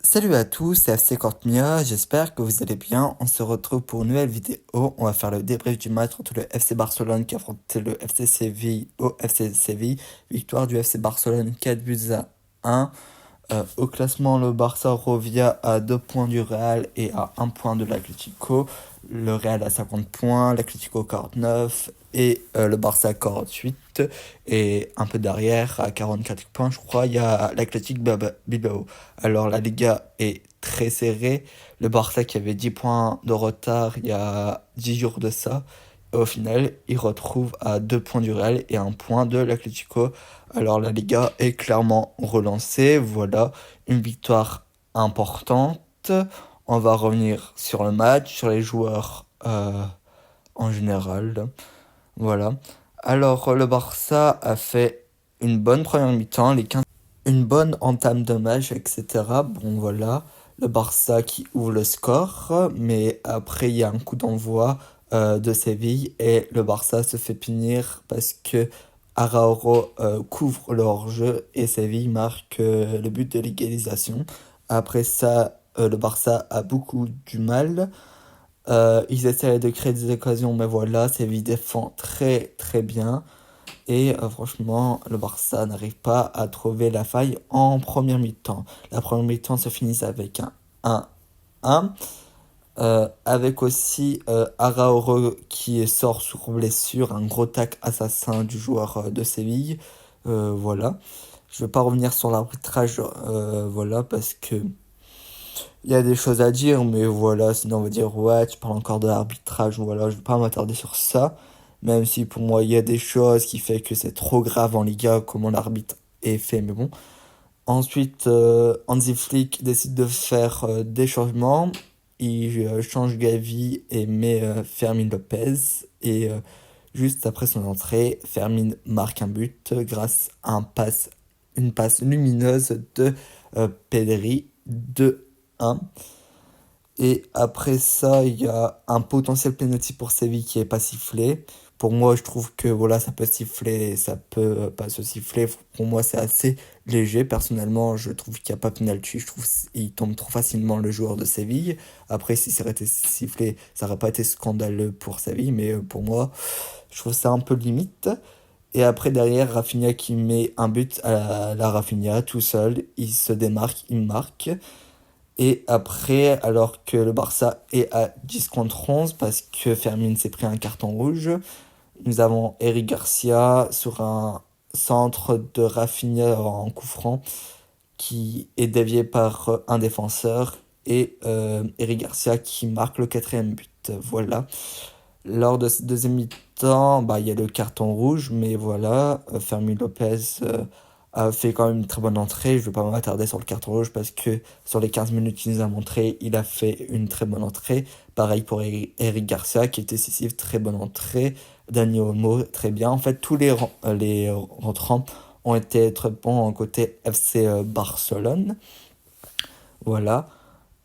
Salut à tous, c'est FC Cortmia, j'espère que vous allez bien. On se retrouve pour une nouvelle vidéo. On va faire le débrief du match entre le FC Barcelone qui affrontait le FC Séville au FC Séville. Victoire du FC Barcelone 4 buts à 1. Au classement, le Barça revient à 2 points du Real et à 1 point de l'Atlético. Le Real a 50 points, l'Atlético 49 et le Barça 48. Et un peu derrière, à 44 points, je crois, il y a l'Athletic Bilbao. Alors la Liga est très serrée. Le Barça qui avait 10 points de retard il y a 10 jours de ça. Au final, il retrouve à 2 points du Real et 1 point de l'Atlético. Alors la Liga est clairement relancée. Voilà, une victoire importante. On va revenir sur le match, sur les joueurs en général. Voilà. Alors le Barça a fait une bonne première mi-temps, une bonne entame de match, etc. Bon voilà, le Barça qui ouvre le score, mais après il y a un coup d'envoi de Séville et le Barça se fait punir parce que Araujo couvre le hors-jeu et Séville marque le but de l'égalisation. Après ça, le Barça a beaucoup du mal. Ils essaient de créer des occasions, mais voilà, Séville défend très très bien. Et franchement, le Barça n'arrive pas à trouver la faille en première mi-temps. La première mi-temps se finit avec un 1-1. Avec aussi Arauro qui sort sur blessure, un gros tac assassin du joueur de Séville. Voilà. Je ne vais pas revenir sur l'arbitrage, voilà, parce que il y a des choses à dire, mais voilà, sinon on va dire ouais, tu parles encore de l'arbitrage, voilà, je vais pas m'attarder sur ça. Même si pour moi il y a des choses qui fait que c'est trop grave en Liga, comment l'arbitre est fait, mais bon. Ensuite, Hansi Flick décide de faire des changements. Il change Gavi et met Fermin Lopez. Et juste après son entrée, Fermin marque un but grâce à une passe lumineuse de Pedri 2-1. Et après ça, il y a un potentiel penalty pour Séville qui est pas sifflé. Pour moi, je trouve que voilà, ça peut siffler, ça peut pas se siffler. Pour moi, c'est assez léger. Personnellement, je trouve qu'il n'y a pas penalty. Je trouve qu'il tombe trop facilement le joueur de Séville. Après, si ça aurait été sifflé, ça aurait pas été scandaleux pour Séville. Mais pour moi, je trouve ça un peu limite. Et après, derrière, Rafinha qui met un but à la Rafinha tout seul. Il se démarque, il marque. Et après, alors que le Barça est à 10 contre 11 parce que Fermin s'est pris un carton rouge, nous avons Eric Garcia sur un centre de Rafinha en coup franc qui est dévié par un défenseur et Eric Garcia qui marque le quatrième but. Voilà. Lors de cette deuxième mi-temps, bah, il y a le carton rouge, mais voilà, Fermi Lopez a fait quand même une très bonne entrée. Je ne vais pas m'attarder sur le carton rouge parce que sur les 15 minutes qu'il nous a montré, il a fait une très bonne entrée. Pareil pour Eric Garcia qui était décisif, très bonne entrée. Dani Olmo, très bien. En fait, tous les rentrants ont été très bons en côté FC Barcelone. Voilà.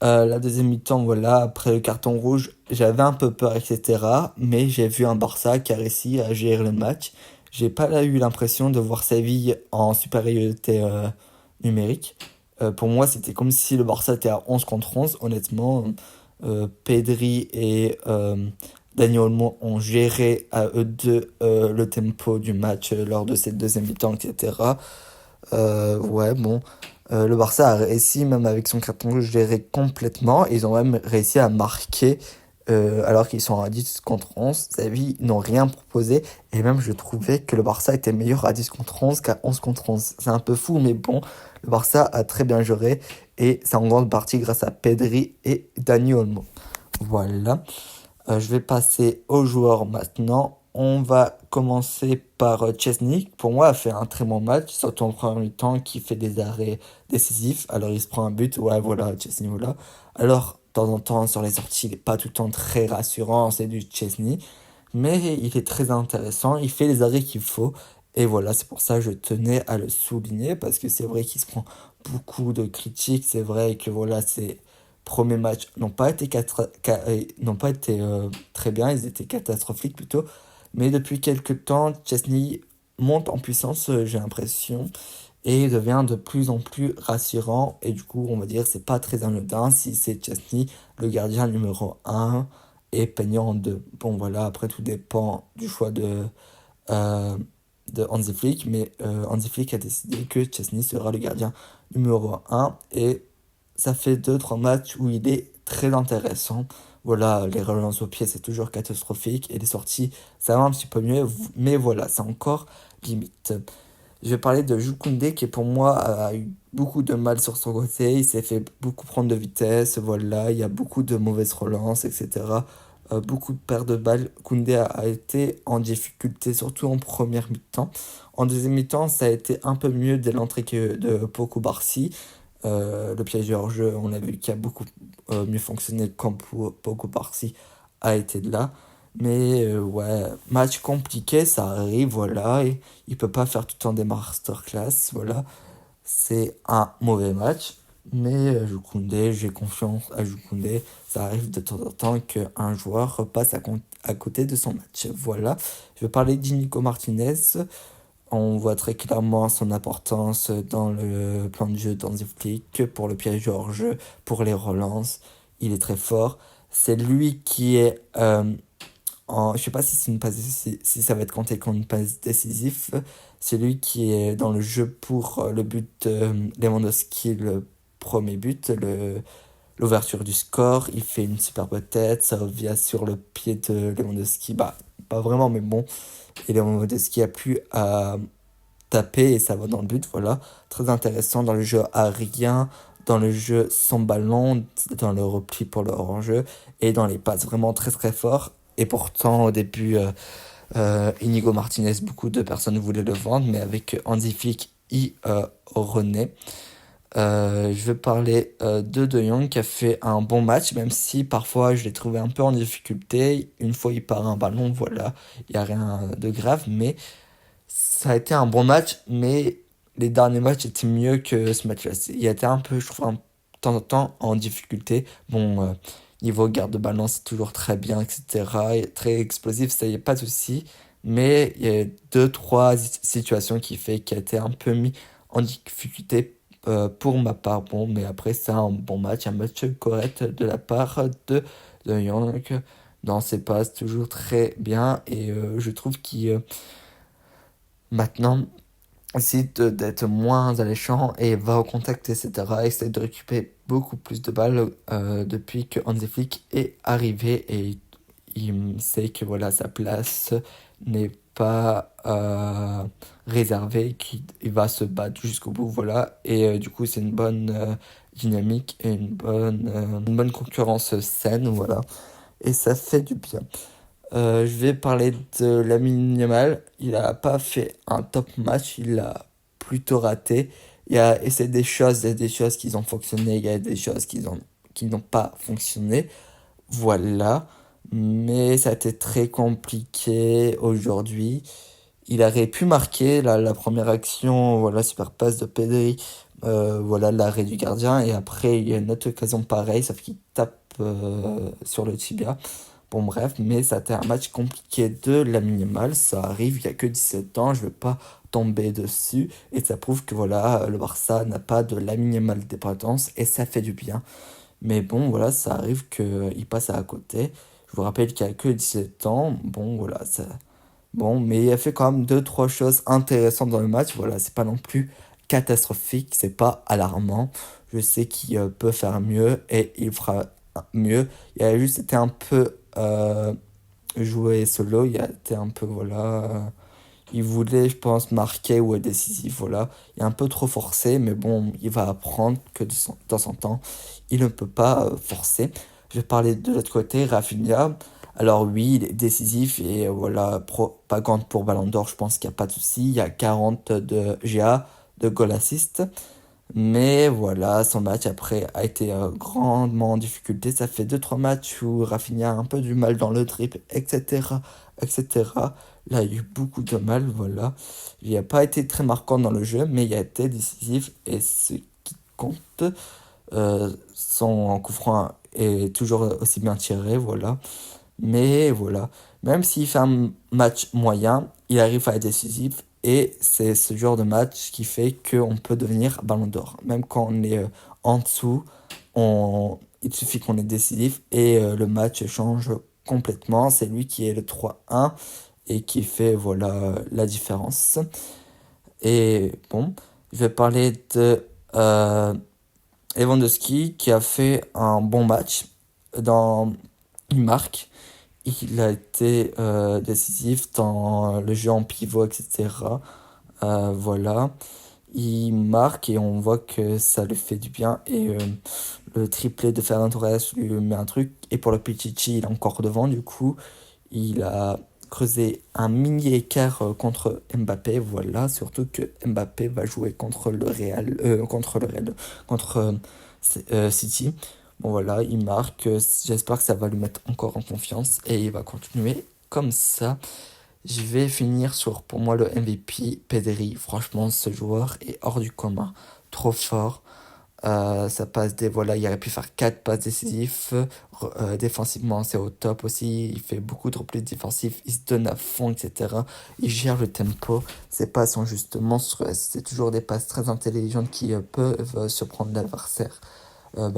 La deuxième mi-temps, voilà, après le carton rouge, j'avais un peu peur, etc. Mais j'ai vu un Barça qui a réussi à gérer le match. J'ai pas eu l'impression de voir Séville en supériorité numérique. Pour moi, c'était comme si le Barça était à 11 contre 11. Honnêtement, Pedri et Dani Olmo ont géré à eux deux le tempo du match lors de cette deuxième mi-temps, etc. Ouais, bon. Le Barça a réussi, même avec son carton rouge, géré complètement. Ils ont même réussi à marquer alors qu'ils sont à 10 contre 11. Xavi n'ont rien proposé. Et même, je trouvais que le Barça était meilleur à 10 contre 11 qu'à 11 contre 11. C'est un peu fou, mais bon, le Barça a très bien géré. Et c'est en grande partie grâce à Pedri et Dani Olmo. Voilà. Je vais passer aux joueurs maintenant. On va commencer par Chesney. Pour moi, a fait un très bon match, surtout en premier mi-temps, qui fait des arrêts décisifs. Alors, il se prend un but. Ouais, voilà, Chesney, voilà. Alors, de temps en temps, sur les sorties, il n'est pas tout le temps très rassurant. C'est du Chesney. Mais il est très intéressant. Il fait les arrêts qu'il faut. Et voilà, c'est pour ça que je tenais à le souligner. Parce que c'est vrai qu'il se prend beaucoup de critiques. C'est vrai que voilà, c'est premiers matchs n'ont pas été très bien, ils étaient catastrophiques plutôt. Mais depuis quelques temps, Chesney monte en puissance, j'ai l'impression. et il devient de plus en plus rassurant. Et du coup, on va dire, c'est pas très anodin si c'est Chesney, le gardien numéro un, et Peña en 2. Bon, voilà, après, tout dépend du choix euh, de Hansi Flick, mais Hansi Flick a décidé que Chesney sera le gardien numéro un, et ça fait deux trois matchs où il est très intéressant. Voilà, les relances au pied, c'est toujours catastrophique, et les sorties, ça va un petit peu mieux, mais voilà, c'est encore limite. Je vais parler de Jules Koundé qui pour moi a eu beaucoup de mal sur son côté. Il s'est fait beaucoup prendre de vitesse. Voilà, il y a beaucoup de mauvaises relances, etc. Beaucoup de pertes de balles. Koundé a été en difficulté, surtout en première mi-temps. En deuxième mi-temps, ça a été un peu mieux dès l'entrée de Poko Barsi. Le piège hors jeu, on a vu qu'il a beaucoup mieux fonctionné quand Poko Barsi a été là. Mais ouais, match compliqué, ça arrive, voilà. Et il peut pas faire tout le temps des masterclass, voilà. C'est un mauvais match. Mais Koundé, j'ai confiance à Koundé. Ça arrive de temps en temps qu'un joueur repasse à côté de son match. Voilà. Je vais parler d'Inigo Martinez. On voit très clairement son importance dans le plan de jeu d'Hansi Flick, pour le piège hors jeu, pour les relances. Il est très fort. C'est lui qui est je sais pas si c'est une passe si ça va être compté comme une passe décisive. C'est lui qui est dans le jeu pour le but de Lewandowski, le premier but, l'ouverture du score. Il fait une superbe tête, ça revient sur le pied de Lewandowski. Bah, pas vraiment, mais bon. Et Lewandowski a pu taper et ça va dans le but. Voilà, très intéressant dans le jeu aérien, dans le jeu sans ballon, dans le repli pour le hors-jeu et dans les passes, vraiment très très fort. Et pourtant, au début, Inigo Martinez, beaucoup de personnes voulaient le vendre, mais avec Hansi Flick, il renaît. Je vais parler de Jong qui a fait un bon match, même si parfois je l'ai trouvé un peu en difficulté. Une fois il part un ballon, voilà, il n'y a rien de grave, mais ça a été un bon match, mais les derniers matchs étaient mieux que ce match-là. Il a été un peu, je trouve, de temps en temps en difficulté. Bon, niveau garde de ballon, c'est toujours très bien, etc. Et très explosif, ça y est, pas de souci. Mais il y a deux, trois situations qui fait qu'il a été un peu mis en difficulté pour ma part. Bon, mais après, c'est un bon match, un match correct de la part de Young. Dans ses passes, toujours très bien. Et je trouve qu'il maintenant essaie d'être moins alléchant et va au contact, etc. Essaie de récupérer beaucoup plus de balles depuis que Hansi Flick est arrivé, et il sait que voilà, sa place n'est pas réservée, qu'il il va se battre jusqu'au bout, voilà. Et du coup, c'est une bonne dynamique et une bonne concurrence saine, voilà. Et ça fait du bien. Je vais parler de Lamine Yamal. Il a pas fait un top match, il a plutôt raté. Il y a essayé des choses, il y a des choses qui ont fonctionné, il y a des choses qui n'ont pas fonctionné. Voilà. Mais ça a été très compliqué aujourd'hui. Il aurait pu marquer la première action, voilà, super passe de Pedri, voilà, l'arrêt du gardien. Et après, il y a une autre occasion pareille, sauf qu'il tape sur le tibia. Bon bref, mais ça a été un match compliqué de la minimale, ça arrive, il n'y a que 17 ans, je ne vais pas tomber dessus, et ça prouve que voilà, le Barça n'a pas de la minimale dépendance, et ça fait du bien. Mais bon, voilà, ça arrive qu'il passe à côté. Je vous rappelle qu'il n'y a que 17 ans, bon voilà, ça... Bon, mais il a fait quand même deux, trois choses intéressantes dans le match, voilà, c'est pas non plus catastrophique, c'est pas alarmant. Je sais qu'il peut faire mieux, et il fera mieux. Il a juste été un peu joué solo, il a été un peu, voilà, il voulait, je pense, marquer ou être décisif, voilà. Il est un peu trop forcé, mais bon, il va apprendre que de temps en temps, il ne peut pas forcer. Je vais parler de l'autre côté, Rafinha. Alors oui, il est décisif et voilà, propagande pour Ballon d'Or, je pense qu'il n'y a pas de souci. Il y a 40 de GA, de goal assist. Mais voilà, son match après a été grandement en difficulté. Ça fait deux trois matchs où Rafinha a un peu du mal dans le dribble, etc. etc. Là, il y a eu beaucoup de mal, voilà. Il n'a pas été très marquant dans le jeu, mais il a été décisif. Et ce qui compte, son coup franc est toujours aussi bien tiré, voilà. Mais voilà, même s'il fait un match moyen, il arrive à être décisif Et c'est ce genre de match qui fait qu'on peut devenir Ballon d'Or. Même quand on est en dessous, il suffit qu'on est décisif et le match change complètement. C'est lui qui est le 3-1 et qui fait voilà la différence. Et bon, je vais parler de Lewandowski qui a fait un bon match. Il marque. Il a été décisif dans le jeu en pivot, etc. Voilà. Il marque et on voit que ça lui fait du bien. Et le triplé de Ferran Torres lui met un truc. Et pour le Pichichi, il est encore devant. Du coup, il a creusé un mini écart contre Mbappé. Voilà. Surtout que Mbappé va jouer contre le Real. Contre City. Bon voilà, il marque. J'espère que ça va lui mettre encore en confiance. Et il va continuer comme ça. Je vais finir sur, pour moi, le MVP, Pedri. Franchement, ce joueur est hors du commun. Trop fort. Ça passe des... Voilà, il aurait pu faire 4 passes décisives. Défensivement, c'est au top aussi. Il fait beaucoup de replis défensifs. Il se donne à fond, etc. Il gère le tempo. Ses passes sont juste monstrueuses. C'est toujours des passes très intelligentes qui peuvent surprendre l'adversaire.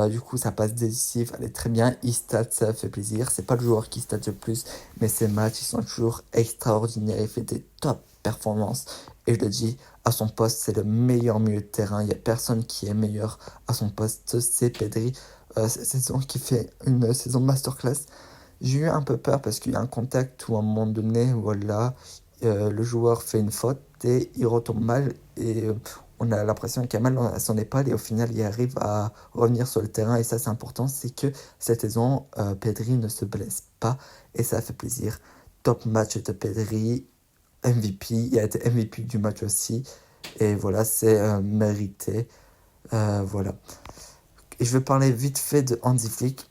Du coup, ça passe décisif, elle est très bien. Il stat, ça fait plaisir. C'est pas le joueur qui stat le plus, mais ses matchs, ils sont toujours extraordinaires. Il fait des top performances. Et je le dis, à son poste, c'est le meilleur milieu de terrain. Il n'y a personne qui est meilleur à son poste. C'est Pedri. Cette saison qui fait une saison masterclass. J'ai eu un peu peur parce qu'il y a un contact où à un moment donné, voilà, le joueur fait une faute et il retombe mal et on a l'impression qu'il a mal à son épaule et au final il arrive à revenir sur le terrain et ça c'est important, c'est que cette saison Pedri ne se blesse pas et ça fait plaisir. Top match de Pedri, MVP, il a été MVP du match aussi et voilà c'est mérité. Voilà. Et je vais parler vite fait de Hansi Flick.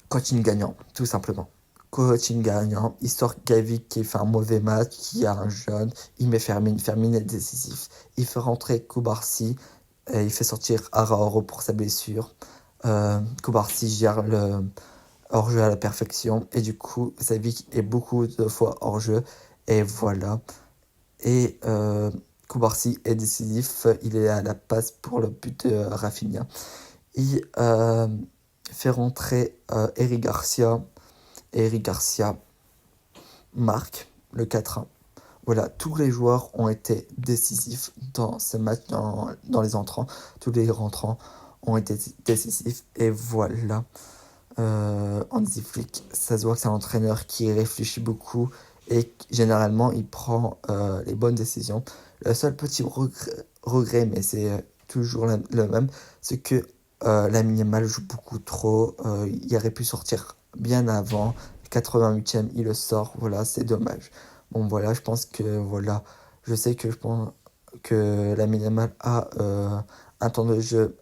Coaching gagnant, tout simplement. Coaching gagnant, il sort Gavi qui fait un mauvais match, qui a un jeune, il met Fermin, Fermin est décisif. Il fait rentrer Koubarsi, et il fait sortir Araoro pour sa blessure. Koubarsi gère le hors-jeu à la perfection, et du coup, Savic est beaucoup de fois hors-jeu, et voilà. Et Koubarsi est décisif, il est à la passe pour le but de Rafinha. Il fait rentrer Eric Garcia. Et Eric Garcia marque le 4-1. Voilà, tous les joueurs ont été décisifs dans ce match, dans les entrants. Tous les rentrants ont été décisifs. Et voilà, Hansi Flick, ça se voit que c'est un entraîneur qui réfléchit beaucoup et généralement il prend les bonnes décisions. Le seul petit regret mais c'est toujours le même, c'est que Lamine Yamal joue beaucoup trop. Il aurait pu sortir bien avant. 88e, il le sort. Voilà, c'est dommage. Bon, voilà, je pense que voilà. Je sais que je pense que Lamine Yamal a un temps de jeu,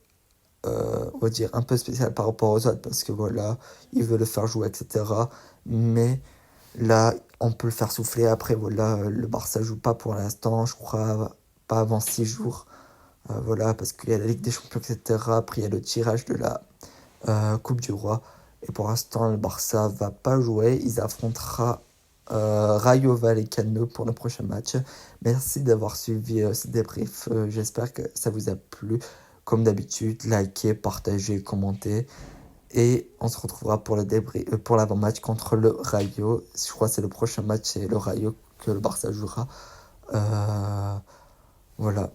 on va dire, un peu spécial par rapport aux autres parce que voilà, il veut le faire jouer, etc. Mais là, on peut le faire souffler. Après, voilà, le Barça joue pas pour l'instant, je crois, pas avant 6 jours. Voilà, parce qu'il y a la Ligue des Champions, etc. Après, il y a le tirage de la Coupe du Roi. Et pour l'instant, le Barça va pas jouer. Il affrontera Rayo Vallecano pour le prochain match. Merci d'avoir suivi ce débrief. J'espère que ça vous a plu. Comme d'habitude, likez, partagez, commentez. Et on se retrouvera pour le débrief, pour l'avant-match contre le Rayo. Je crois que c'est le prochain match, c'est le Rayo que le Barça jouera. Voilà.